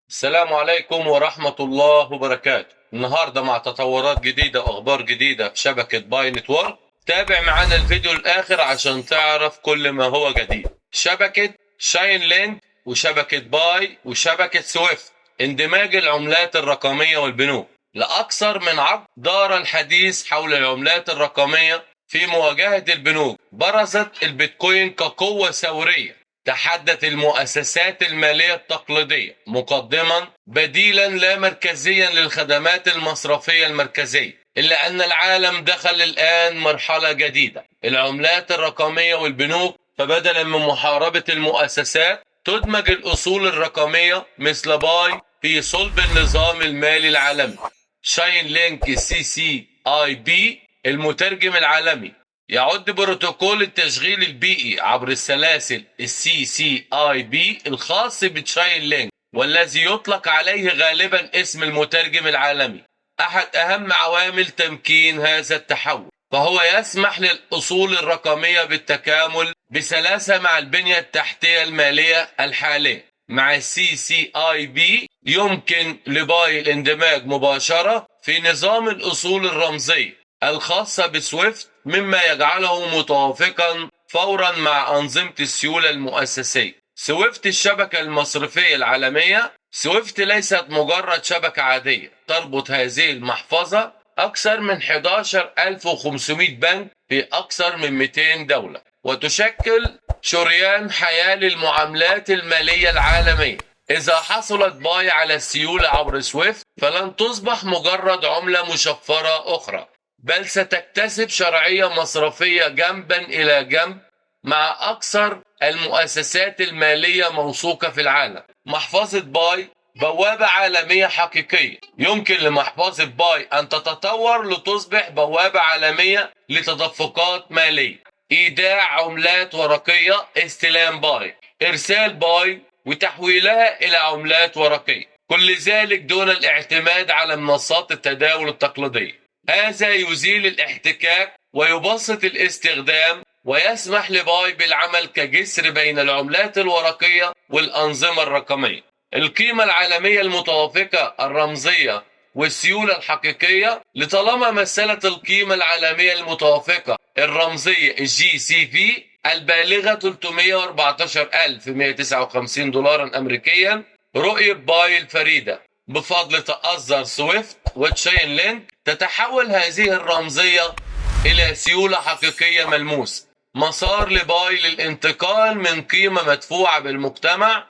السلام عليكم ورحمة الله وبركاته. النهاردة مع تطورات جديدة وأخبار جديدة في شبكة باي نتورك. تابع معنا الفيديو الآخر عشان تعرف كل ما هو جديد. شبكة شاين لينك وشبكة باي وشبكة سويفت، اندماج العملات الرقمية والبنوك. لأكثر من عقد دار الحديث حول العملات الرقمية في مواجهة البنوك. برزت البيتكوين كقوة ثورية تحدت المؤسسات المالية التقليدية مقدما بديلا لا مركزيا للخدمات المصرفية المركزية، إلا أن العالم دخل الآن مرحلة جديدة، العملات الرقمية والبنوك. فبدلا من محاربة المؤسسات تدمج الأصول الرقمية مثل باي في صلب النظام المالي العالمي. شاين لينك CCIP المترجم العالمي يعد بروتوكول التشغيل البيئي عبر السلاسل CCIP الخاص بتشاين لينك، والذي يطلق عليه غالبا اسم المترجم العالمي، أحد أهم عوامل تمكين هذا التحول. فهو يسمح للأصول الرقمية بالتكامل بسلاسة مع البنية التحتية المالية الحالية. مع CCIP يمكن لباي الاندماج مباشرة في نظام الأصول الرمزية الخاصة بسويفت، مما يجعله متوافقا فورا مع أنظمة السيولة المؤسسية. سويفت الشبكة المصرفية العالمية. سويفت ليست مجرد شبكة عادية، تربط هذه المحفظة أكثر من 11500 بنك في أكثر من 200 دولة، وتشكل شريان حياة للمعاملات المالية العالمية. إذا حصلت باي على السيولة عبر سويفت فلن تصبح مجرد عملة مشفرة أخرى، بل ستكتسب شرعية مصرفية جنبا إلى جنب مع أكثر المؤسسات المالية موثوقة في العالم. محفظة باي بوابة عالمية حقيقية. يمكن لمحفظة باي أن تتطور لتصبح بوابة عالمية لتدفقات مالية، إيداع عملات ورقية، استلام باي، إرسال باي وتحويلها إلى عملات ورقية، كل ذلك دون الاعتماد على منصات التداول التقليدية. هذا يزيل الاحتكاك ويبسط الاستخدام، ويسمح لباي بالعمل كجسر بين العملات الورقية والأنظمة الرقمية. القيمة العالمية المتوافقة الرمزية والسيولة الحقيقية. لطالما مثلت القيمة العالمية المتوافقة الرمزية GCV البالغة 314,159 دولارا أمريكيا، رؤية باي الفريدة بفضل تأثر سويفت وتشين لينك تتحول هذه الرمزية إلى سيولة حقيقية ملموسة، مسار لباي للانتقال من قيمة مدفوعة بالمجتمع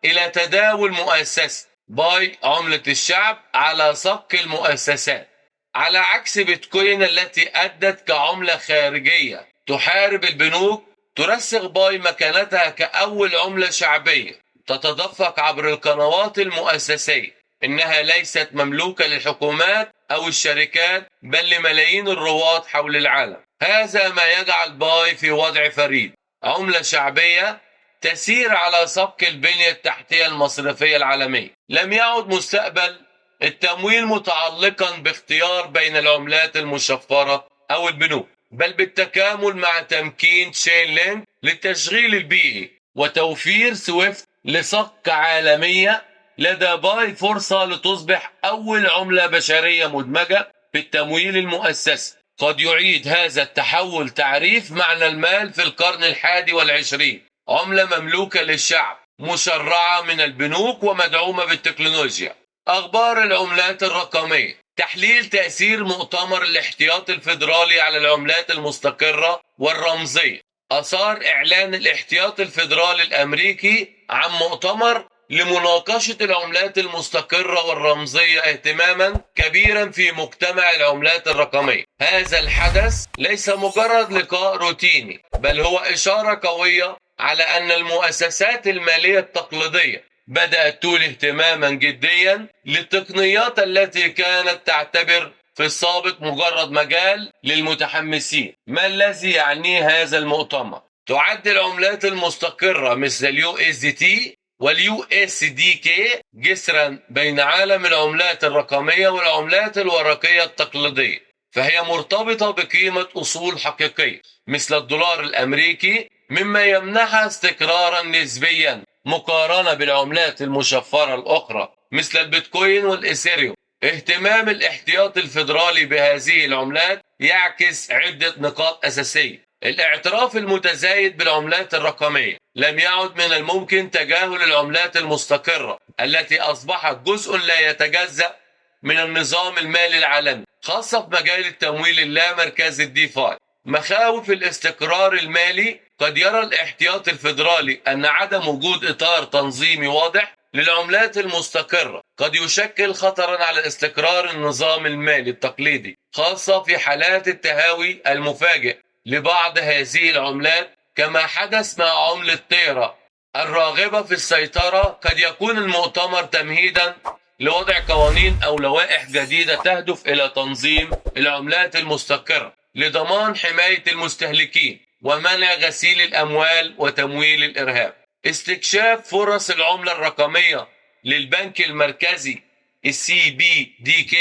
إلى تداول مؤسسي. باي عملة الشعب على صك المؤسسات، على عكس بيتكوين التي أدت كعملة خارجية تحارب البنوك. ترسخ باي مكانتها كأول عملة شعبية تتدفق عبر القنوات المؤسسية. إنها ليست مملوكة للحكومات أو الشركات، بل لملايين الرواد حول العالم. هذا ما يجعل باي في وضع فريد، عملة شعبية تسير على سبق البنية التحتية المصرفية العالمية. لم يعد مستقبل التمويل متعلقا باختيار بين العملات المشفرة أو البنوك، بل بالتكامل مع تمكين تشين لينك للتشغيل البيئي وتوفير سويفت لصك عالمية. لدى باي فرصة لتصبح أول عملة بشرية مدمجة في التمويل المؤسسي. قد يعيد هذا التحول تعريف معنى المال في القرن 21، عملة مملوكة للشعب، مشرعة من البنوك ومدعومة بالتكنولوجيا. أخبار العملات الرقمية. تحليل تأثير مؤتمر الاحتياط الفيدرالي على العملات المستقرة والرمزية. أثار إعلان الاحتياط الفيدرالي الأمريكي عن مؤتمر لمناقشة العملات المستقرة والرمزية اهتماما كبيرا في مجتمع العملات الرقمية. هذا الحدث ليس مجرد لقاء روتيني، بل هو إشارة قوية على أن المؤسسات المالية التقليدية بدأت تولي اهتماما جديا للتقنيات التي كانت تعتبر في السابق مجرد مجال للمتحمسين. ما الذي يعنيه هذا المؤتمر؟ تعد العملات المستقرة مثل اليو اس دي تي واليو اس دي كي جسرا بين عالم العملات الرقمية والعملات الورقية التقليدية، فهي مرتبطة بقيمة أصول حقيقية مثل الدولار الأمريكي، مما يمنحها استقرارا نسبيا مقارنة بالعملات المشفرة الأخرى مثل البيتكوين والإيثيريوم. اهتمام الاحتياط الفيدرالي بهذه العملات يعكس عدة نقاط أساسية. الاعتراف المتزايد بالعملات الرقمية. لم يعد من الممكن تجاهل العملات المستقرة التي أصبحت جزء لا يتجزأ من النظام المالي العالمي، خاصة في مجال التمويل اللامركزي الديفاي. مخاوف الاستقرار المالي. قد يرى الاحتياط الفيدرالي أن عدم وجود إطار تنظيمي واضح للعملات المستقرة قد يشكل خطرا على استقرار النظام المالي التقليدي، خاصة في حالات التهاوي المفاجئ لبعض هذه العملات كما حدث مع عملة تيرا الراغبة في السيطرة. قد يكون المؤتمر تمهيدا لوضع قوانين أو لوائح جديدة تهدف إلى تنظيم العملات المستقرة لضمان حماية المستهلكين ومنع غسيل الأموال وتمويل الإرهاب. استكشاف فرص العملة الرقمية للبنك المركزي CBDK.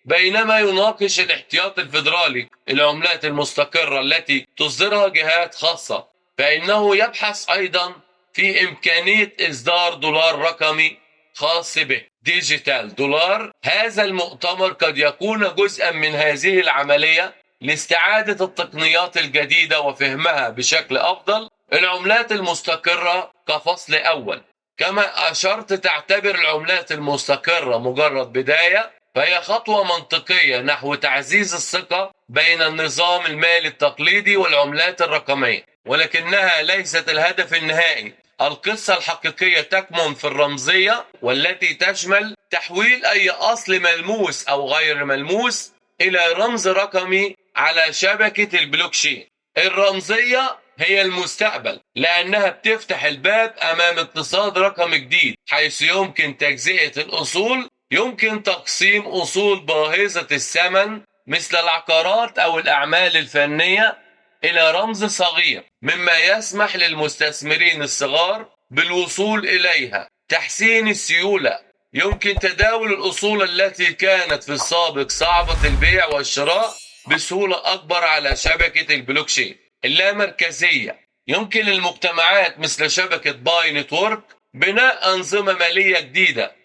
بينما يناقش الاحتياط الفيدرالي العملات المستقرة التي تصدرها جهات خاصة، فإنه يبحث أيضا في إمكانية إصدار دولار رقمي خاص به، ديجيتال دولار. هذا المؤتمر قد يكون جزءا من هذه العملية لاستعادة التقنيات الجديدة وفهمها بشكل أفضل. العملات المستقرة كفصل أول. كما أشرت، تعتبر العملات المستقرة مجرد بداية، فهي خطوة منطقية نحو تعزيز الثقة بين النظام المالي التقليدي والعملات الرقمية، ولكنها ليست الهدف النهائي. القصة الحقيقية تكمن في الرمزية، والتي تشمل تحويل أي أصل ملموس أو غير ملموس إلى رمز رقمي على شبكة البلوكشين. الرمزية هي المستقبل، لأنها بتفتح الباب أمام اقتصاد رقمي جديد، حيث يمكن تجزئة الأصول. يمكن تقسيم أصول باهظة الثمن مثل العقارات أو الأعمال الفنية إلى رمز صغير، مما يسمح للمستثمرين الصغار بالوصول إليها. تحسين السيولة. يمكن تداول الأصول التي كانت في السابق صعبة البيع والشراء بسهولة أكبر على شبكة البلوكشين. اللامركزية. يمكن للمجتمعات مثل شبكة باي نتورك بناء أنظمة مالية جديدة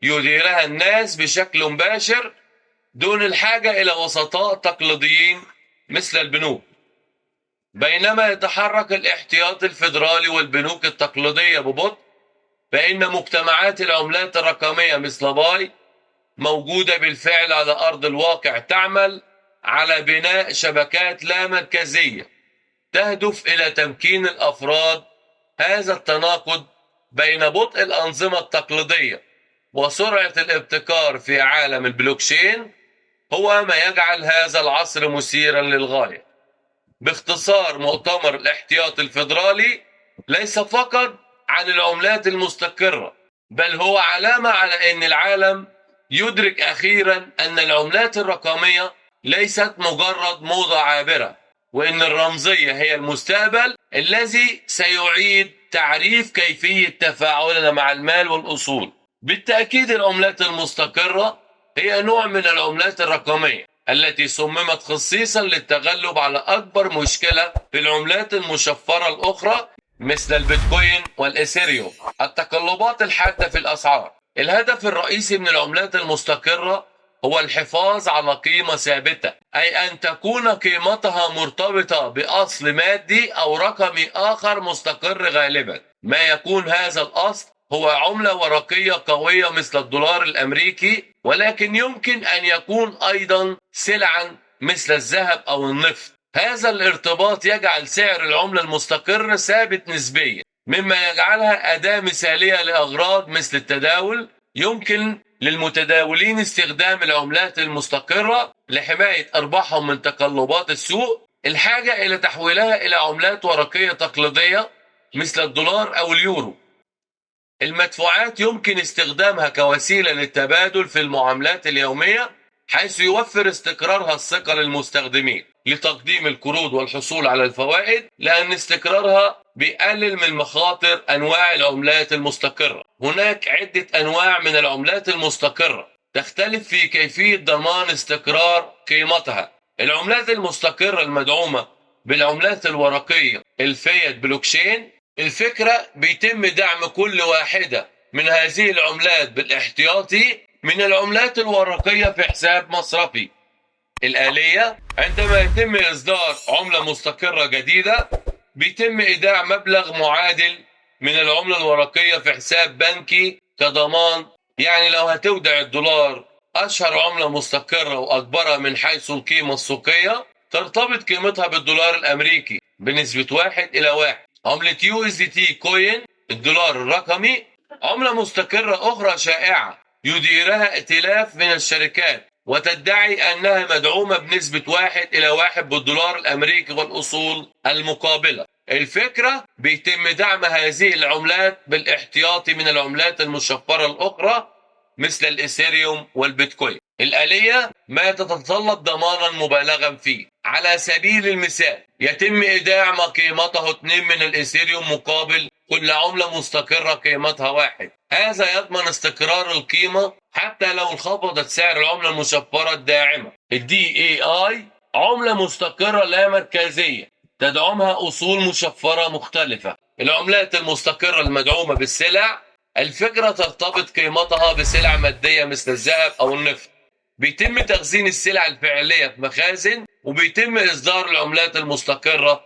يديرها الناس بشكل مباشر دون الحاجة إلى وسطاء تقليديين مثل البنوك. بينما يتحرك الاحتياط الفيدرالي والبنوك التقليدية ببطء، فإن مجتمعات العملات الرقمية مثل باي موجودة بالفعل على أرض الواقع، تعمل على بناء شبكات لا مركزية تهدف إلى تمكين الأفراد. هذا التناقض بين بطء الأنظمة التقليدية وسرعة الابتكار في عالم البلوكشين هو ما يجعل هذا العصر مثيرا للغاية. باختصار، مؤتمر الاحتياط الفيدرالي ليس فقط عن العملات المستقرة، بل هو علامة على أن العالم يدرك أخيرا أن العملات الرقمية ليست مجرد موضة عابرة، وأن الرمزية هي المستقبل الذي سيعيد تعريف كيفية تفاعلنا مع المال والأصول. بالتأكيد العملات المستقرة هي نوع من العملات الرقمية التي صممت خصيصا للتغلب على أكبر مشكلة في العملات المشفرة الأخرى مثل البيتكوين والإيثيريوم: التقلبات الحادة في الأسعار. الهدف الرئيسي من العملات المستقرة هو الحفاظ على قيمة ثابتة، أي أن تكون قيمتها مرتبطة بأصل مادي أو رقمي آخر مستقر. غالبا ما يكون هذا الأصل هو عملة ورقية قوية مثل الدولار الأمريكي، ولكن يمكن أن يكون أيضا سلعا مثل الذهب أو النفط. هذا الارتباط يجعل سعر العملة المستقرة ثابت نسبيا، مما يجعلها أداة مثالية لأغراض مثل التداول. يمكن للمتداولين استخدام العملات المستقرة لحماية أرباحهم من تقلبات السوق، الحاجة إلى تحويلها إلى عملات ورقية تقليدية مثل الدولار أو اليورو. المدفوعات يمكن استخدامها كوسيلة للتبادل في المعاملات اليومية، حيث يوفر استقرارها الثقة للمستخدمين لتقديم القروض والحصول على الفوائد، لأن استقرارها بيقلل من مخاطر أنواع العملات المستقرة. هناك عدة أنواع من العملات المستقرة تختلف في كيفية ضمان استقرار قيمتها. العملات المستقرة المدعومة بالعملات الورقية الفيات بلوكشين الفكرة بيتم دعم كل واحدة من هذه العملات بالاحتياطي من العملات الورقية في حساب مصرفي. الآلية: عندما يتم إصدار عملة مستقرة جديدة بيتم إيداع مبلغ معادل من العملة الورقية في حساب بنكي كضمان. يعني لو هتودع الدولار، أشهر عملة مستقرة وأكبرها من حيث القيمة السوقية، ترتبط قيمتها بالدولار الأمريكي بنسبة 1:1. عملة USDT كوين، الدولار الرقمي، عملة مستقرة أخرى شائعة يديرها ائتلاف من الشركات وتدعي أنها مدعومة بنسبة 1:1 بالدولار الأمريكي والأصول المقابلة. الفكرة بيتم دعم هذه العملات بالاحتياطي من العملات المشفرة الأخرى مثل الإيثيريوم والبيتكوين. الآلية: ما تتطلب ضمانا مبالغا فيه. على سبيل المثال، يتم إيداع ما قيمته 2 من الإيثيريوم مقابل كل عملة مستقرة قيمتها 1. هذا يضمن استقرار القيمة حتى لو انخفضت سعر العملة المشفرة الداعمة. DAI عملة مستقرة لا مركزية تدعمها أصول مشفرة مختلفة. العملات المستقرة المدعومة بالسلع: الفكرة ترتبط قيمتها بسلع مادية مثل الذهب أو النفط. بيتم تخزين السلع الفعلية في مخازن، وبيتم إصدار العملات المستقرة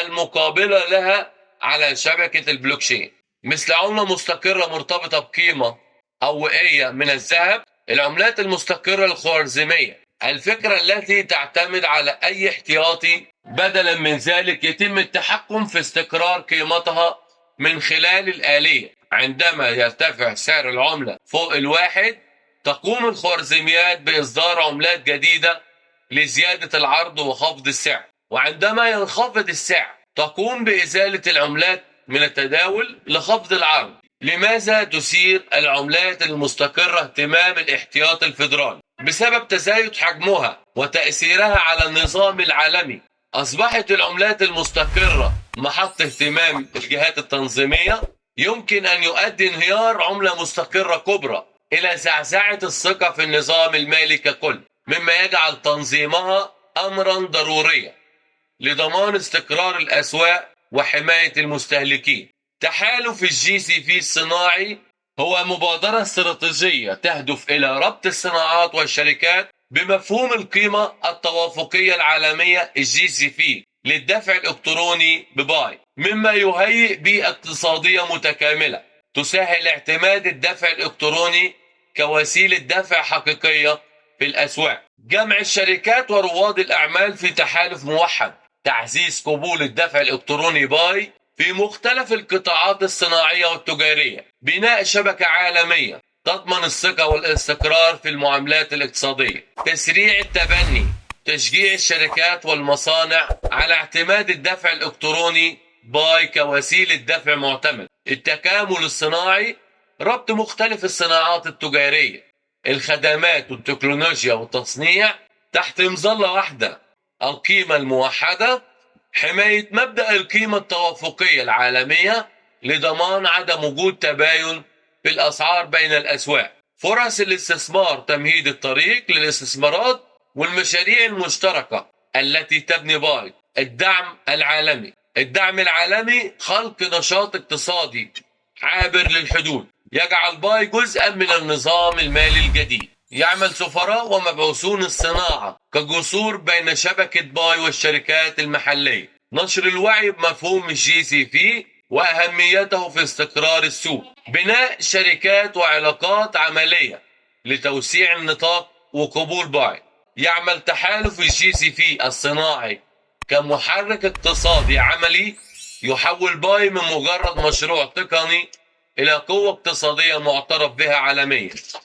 المقابلة لها على شبكة البلوكشين مثل عملة مستقرة مرتبطة بقيمة أوئية من الذهب. العملات المستقرة الخوارزمية: الفكرة التي تعتمد على أي احتياطي. بدلا من ذلك يتم التحكم في استقرار قيمتها من خلال الآلية. عندما يرتفع سعر العملة فوق 1، تقوم الخوارزميات بإصدار عملات جديدة لزيادة العرض وخفض السعر، وعندما ينخفض السعر تقوم بإزالة العملات من التداول لخفض العرض. لماذا تثير العملات المستقرة اهتمام الاحتياط الفيدرالي؟ بسبب تزايد حجمها وتأثيرها على النظام العالمي. أصبحت العملات المستقرة محط اهتمام الجهات التنظيمية. يمكن أن يؤدي انهيار عملة مستقرة كبرى إلى زعزعة الثقة في النظام المالي ككل، مما يجعل تنظيمها أمرا ضروريا لضمان استقرار الأسواق وحماية المستهلكين. تحالف الGCV الصناعي هو مبادرة استراتيجية تهدف إلى ربط الصناعات والشركات بمفهوم القيمة التوافقية العالمية الGCV للدفع الإلكتروني بباي، مما يهيئ بيئة اقتصادية متكاملة تسهل اعتماد الدفع الإلكتروني كوسيلة دفع حقيقية في الأسواق. جمع الشركات ورواد الأعمال في تحالف موحد، تعزيز قبول الدفع الإلكتروني باي في مختلف القطاعات الصناعية والتجارية. بناء شبكة عالمية تضمن الثقة والاستقرار في المعاملات الاقتصادية. تسريع التبني، تشجيع الشركات والمصانع على اعتماد الدفع الإلكتروني باي كوسيلة دفع معتمد. التكامل الصناعي، ربط مختلف الصناعات التجارية، الخدمات والتكنولوجيا والتصنيع تحت مظلة واحدة. القيمة الموحدة، حماية مبدأ القيمة التوافقية العالمية لضمان عدم وجود تباين في الأسعار بين الأسواق. فرص الاستثمار، تمهيد الطريق للاستثمارات والمشاريع المشتركة التي تبني باي. الدعم العالمي، الدعم العالمي خلق نشاط اقتصادي عابر للحدود يجعل باي جزءا من النظام المالي الجديد. يعمل سفراء ومبعوثون الصناعة كجسور بين شبكة باي والشركات المحلية. نشر الوعي بمفهوم الGCV وأهميته في استقرار السوق. بناء شركات وعلاقات عملية لتوسيع النطاق وقبول باي. يعمل تحالف الGCV الصناعي كمحرك اقتصادي عملي يحول باي من مجرد مشروع تقني إلى قوة اقتصادية معترف بها عالميا.